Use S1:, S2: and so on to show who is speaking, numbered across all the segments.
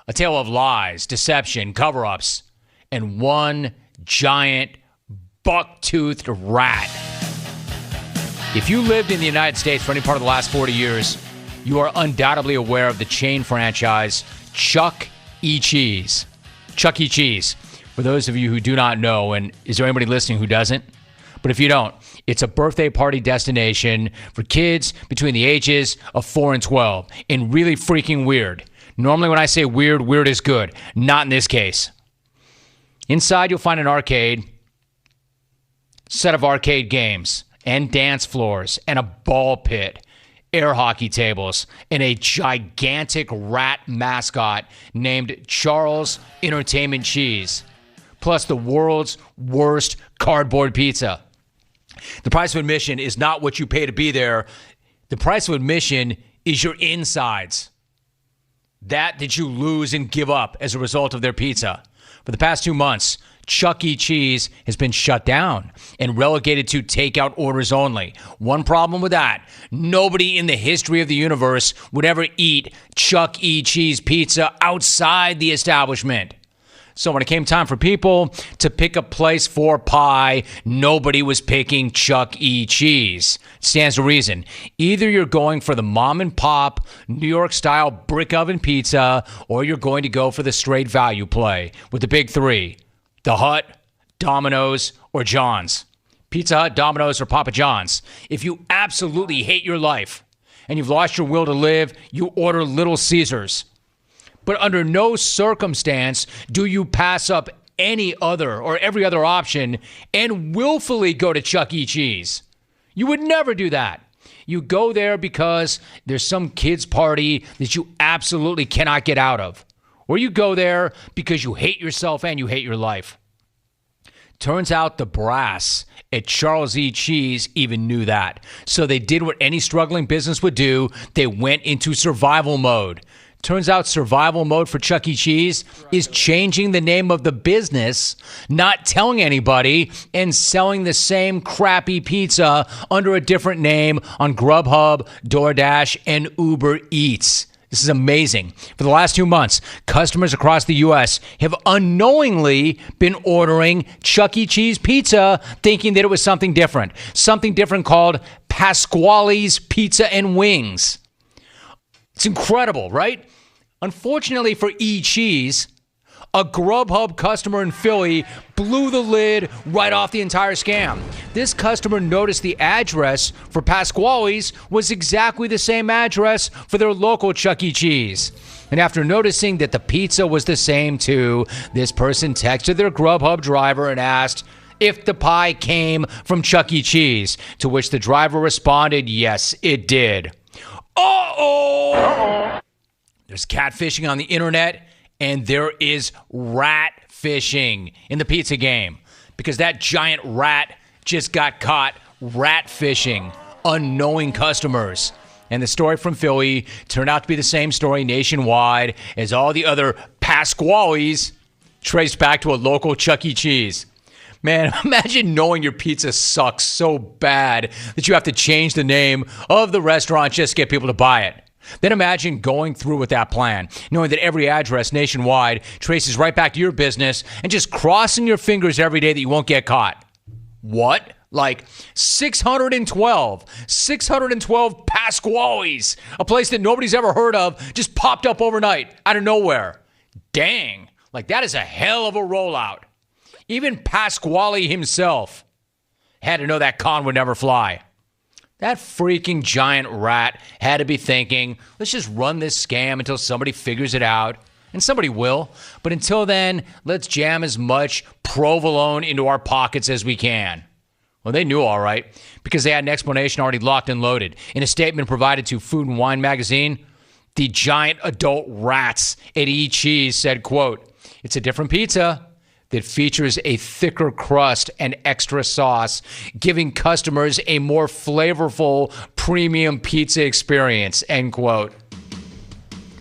S1: A tale of lies, deception, cover-ups, and one giant buck-toothed rat. If you lived in the United States for any part of the last 40 years, you are undoubtedly aware of the chain franchise Chuck E. Cheese. Chuck E. Cheese. For those of you who do not know, and is there anybody listening who doesn't? But if you don't, it's a birthday party destination for kids between the ages of 4 and 12, and really freaking weird. Normally when I say weird, weird is good. Not in this case. Inside, you'll find an arcade, set of arcade games, and dance floors, and a ball pit, air hockey tables, and a gigantic rat mascot named Charles Entertainment Cheese, plus the world's worst cardboard pizza. The price of admission is not what you pay to be there. The price of admission is your insides. That you lose and give up as a result of their pizza. For the past 2 months, Chuck E. Cheese has been shut down and relegated to takeout orders only. One problem with that: nobody in the history of the universe would ever eat Chuck E. Cheese pizza outside the establishment. So when it came time for people to pick a place for pie, nobody was picking Chuck E. Cheese. It stands to reason. Either you're going for the mom and pop, New York style brick oven pizza, or you're going to go for the straight value play with the big three: The Hut, Domino's, or John's. Pizza Hut, Domino's, or Papa John's. If you absolutely hate your life and you've lost your will to live, you order Little Caesars. But under no circumstance do you pass up any other or every other option and willfully go to Chuck E. Cheese. You would never do that. You go there because there's some kid's party that you absolutely cannot get out of. Or you go there because you hate yourself and you hate your life. Turns out the brass at Charles E. Cheese even knew that. So they did what any struggling business would do. They went into survival mode. Turns out survival mode for Chuck E. Cheese is changing the name of the business, not telling anybody, and selling the same crappy pizza under a different name on Grubhub, DoorDash, and Uber Eats. This is amazing. For the last 2 months, customers across the U.S. have unknowingly been ordering Chuck E. Cheese pizza thinking that it was something different. Something different called Pasqually's Pizza and Wings. It's incredible, right? Unfortunately for E. Cheese, a Grubhub customer in Philly blew the lid right off the entire scam. This customer noticed the address for Pasqually's was exactly the same address for their local Chuck E. Cheese. And after noticing that the pizza was the same too, this person texted their Grubhub driver and asked if the pie came from Chuck E. Cheese, to which the driver responded, yes, it did. Uh-oh! There's catfishing on the internet, and there is rat fishing in the pizza game because that giant rat just got caught rat fishing unknowing customers. And the story from Philly turned out to be the same story nationwide as all the other Pasqually's traced back to a local Chuck E. Cheese. Man, imagine knowing your pizza sucks so bad that you have to change the name of the restaurant just to get people to buy it. Then imagine going through with that plan, knowing that every address nationwide traces right back to your business and just crossing your fingers every day that you won't get caught. What? Like 612 Pasqually's, a place that nobody's ever heard of, just popped up overnight out of nowhere. Dang, like that is a hell of a rollout. Even Pasqually himself had to know that con would never fly. That freaking giant rat had to be thinking, let's just run this scam until somebody figures it out. And somebody will. But until then, let's jam as much provolone into our pockets as we can. Well, they knew all right, because they had an explanation already locked and loaded. In a statement provided to Food and Wine magazine, the giant adult rats at E. Cheese said, quote, "It's a different pizza that features a thicker crust and extra sauce, giving customers a more flavorful premium pizza experience," end quote.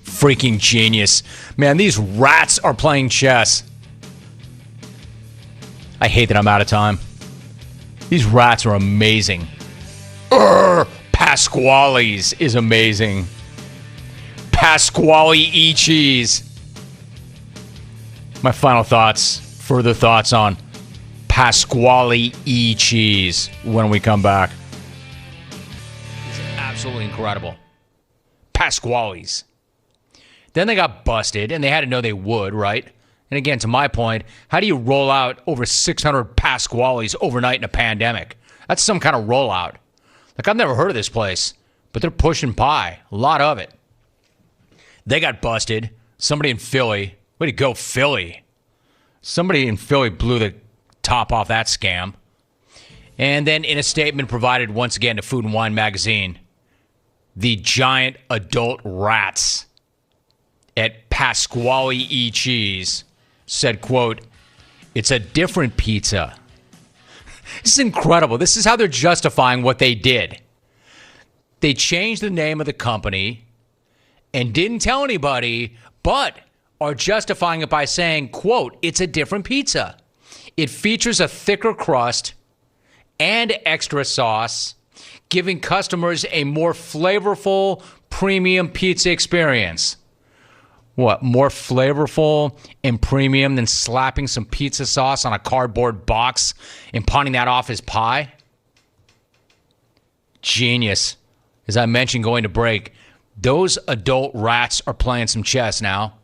S1: Freaking genius. Man, these rats are playing chess. I hate that I'm out of time. These rats are amazing. Pasqually's is amazing. Pasqually E. Cheese. My final thoughts, further thoughts on Pasqually cheese when we come back. It's absolutely incredible. Pasqually's. Then they got busted, and they had to know they would, right? And again, to my point, how do you roll out over 600 Pasqually's overnight in a pandemic? That's some kind of rollout. Like, I've never heard of this place, but they're pushing pie. A lot of it. They got busted. Somebody in Philly. Way to go, Philly. Somebody in Philly blew the top off that scam. And then in a statement provided once again to Food and Wine magazine, the giant adult rats at Pasqually cheese said, quote, "It's a different pizza." This is incredible. This is how they're justifying what they did. They changed the name of the company and didn't tell anybody, but are justifying it by saying, quote, "It's a different pizza. It features a thicker crust and extra sauce, giving customers a more flavorful premium pizza experience." What, more flavorful and premium than slapping some pizza sauce on a cardboard box and pawning that off as pie? Genius. As I mentioned going to break, those adult rats are playing some chess now.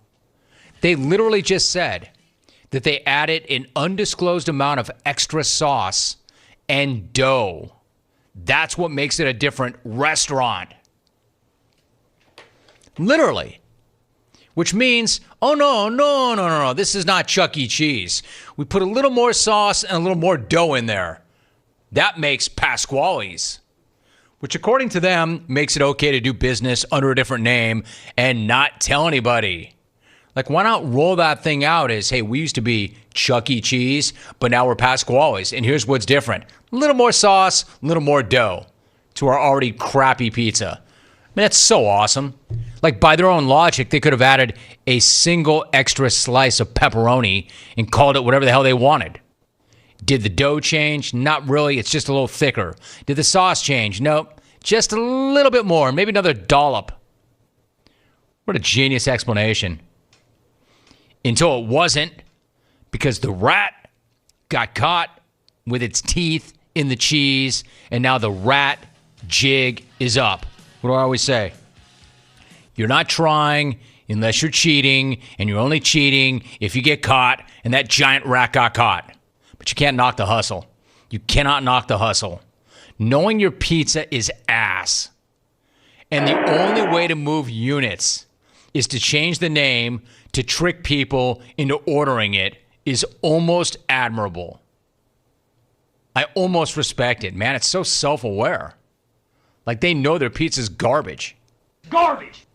S1: They literally just said that they added an undisclosed amount of extra sauce and dough. That's what makes it a different restaurant. Literally. Which means, oh, no, this is not Chuck E. Cheese. We put a little more sauce and a little more dough in there. That makes Pasqually's, which according to them makes it okay to do business under a different name and not tell anybody. Like, why not roll that thing out as, hey, we used to be Chuck E. Cheese, but now we're Pasqually's, and here's what's different. A little more sauce, a little more dough to our already crappy pizza. I mean, that's so awesome. Like, by their own logic, they could have added a single extra slice of pepperoni and called it whatever the hell they wanted. Did the dough change? Not really. It's just a little thicker. Did the sauce change? Nope. Just a little bit more. Maybe another dollop. What a genius explanation. Until it wasn't, because the rat got caught with its teeth in the cheese, and now the rat jig is up. What do I always say? You're not trying unless you're cheating, and you're only cheating if you get caught, and that giant rat got caught. But you can't knock the hustle. You cannot knock the hustle. Knowing your pizza is ass. And the only way to move units is to change the name to trick people into ordering it is almost admirable. I almost respect it. Man, it's so self-aware. Like, they know their pizza's garbage. Garbage!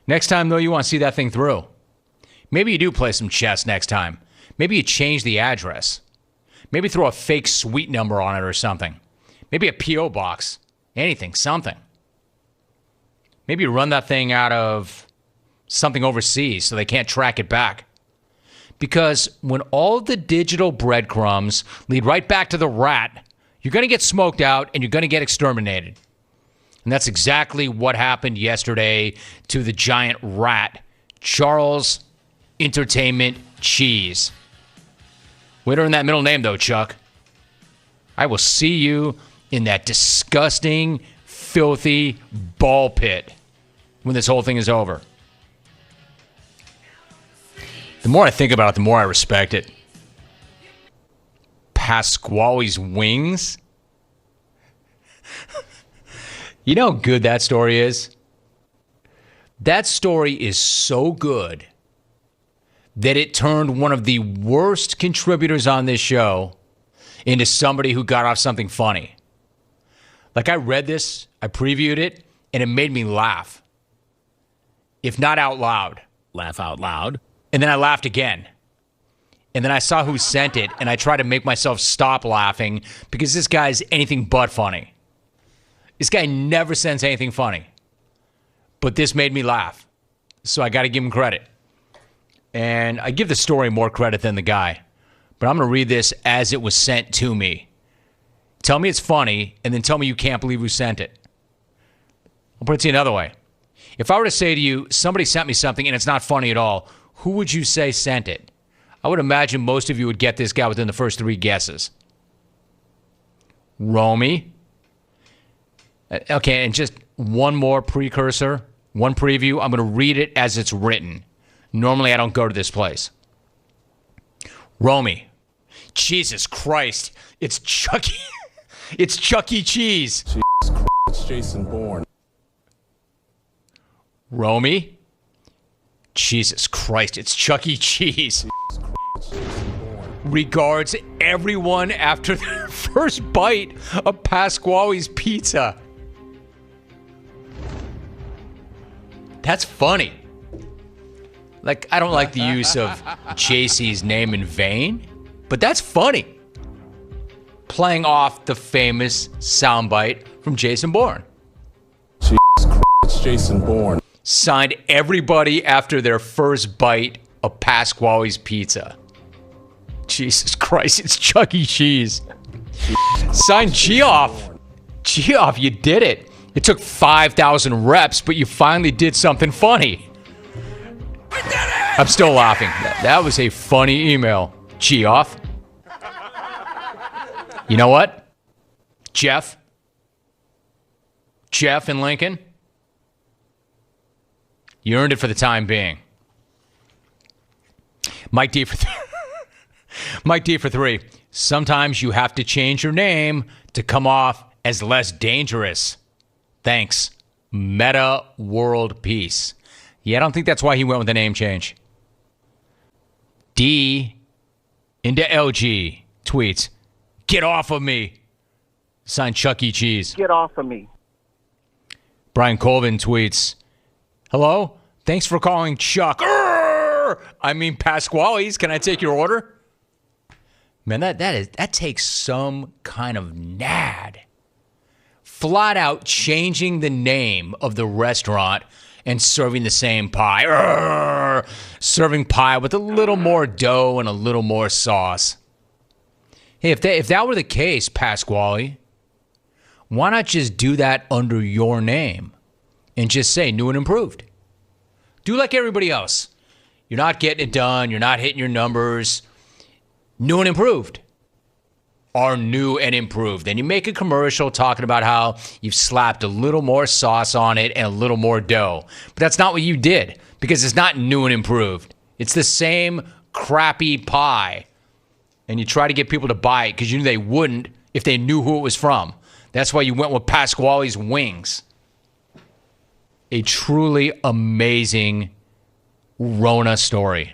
S1: Next time, though, you want to see that thing through. Maybe you do play some chess next time. Maybe you change the address. Maybe throw a fake suite number on it or something. Maybe a P.O. box. Anything, something. Maybe you run that thing out of something overseas so they can't track it back. Because when all the digital breadcrumbs lead right back to the rat, you're going to get smoked out and you're going to get exterminated. And that's exactly what happened yesterday to the giant rat, Charles Entertainment Cheese. Way to earn that middle name, though, Chuck. I will see you in that disgusting, filthy ball pit when this whole thing is over. The more I think about it, the more I respect it. Pasqually's wings? You know how good that story is? That story is so good that it turned one of the worst contributors on this show into somebody who got off something funny. Like, I read this, I previewed it, and it made me laugh. If not out loud.
S2: Laugh out loud.
S1: And then I laughed again. And then I saw who sent it, and I tried to make myself stop laughing because this guy's anything but funny. This guy never sends anything funny. But this made me laugh. So I got to give him credit. And I give the story more credit than the guy. But I'm going to read this as it was sent to me. Tell me it's funny, and then tell me you can't believe who sent it. I'll put it to you another way. If I were to say to you, somebody sent me something and it's not funny at all, who would you say sent it? I would imagine most of you would get this guy within the first 3 guesses. Romy. Okay, and just one more precursor, one preview. I'm going to read it as it's written. Normally, I don't go to this place. Romy. Jesus Christ. It's Chucky. It's Chuck E. Cheese.
S2: Jesus Christ. It's Jason Bourne.
S1: Romy. Jesus Christ. It's Chuck E. Cheese. Regards everyone after their first bite of Pasqually's pizza. That's funny. Like, I don't like the use of JC's name in vain, but that's funny. Playing off the famous soundbite from Jason Bourne.
S2: Jesus Christ. It's Jason Bourne.
S1: Signed everybody after their first bite of Pasqually's pizza. Jesus Christ, it's Chuck E. Cheese. Signed Geoff. Geoff, you did it. It took 5,000 reps, but you finally did something funny.
S2: I did it!
S1: I'm still laughing. That was a funny email. Geoff. You know what? Geoff in Lincoln. You earned it for the time being. Mike D for 3. Sometimes you have to change your name to come off as less dangerous. Thanks. Meta World Peace. Yeah, I don't think that's why he went with the name change. D into LG tweets, "Get off of me." Signed Chuck E. Cheese.
S3: Get off of me.
S1: Brian Colvin tweets, "Hello? Thanks for calling Chuck. I mean Pasqually's. Can I take your order?" Man, that takes some kind of nad. Flat out changing the name of the restaurant and serving the same pie. Serving pie with a little more dough and a little more sauce. Hey, if that were the case, Pasqually, why not just do that under your name and just say new and improved? Do like everybody else. You're not getting it done. You're not hitting your numbers. New and improved are new and improved. Then you make a commercial talking about how you've slapped a little more sauce on it and a little more dough. But that's not what you did, because it's not new and improved. It's the same crappy pie. And you try to get people to buy it because you knew they wouldn't if they knew who it was from. That's why you went with Pasqually's wings. A truly amazing Rona story.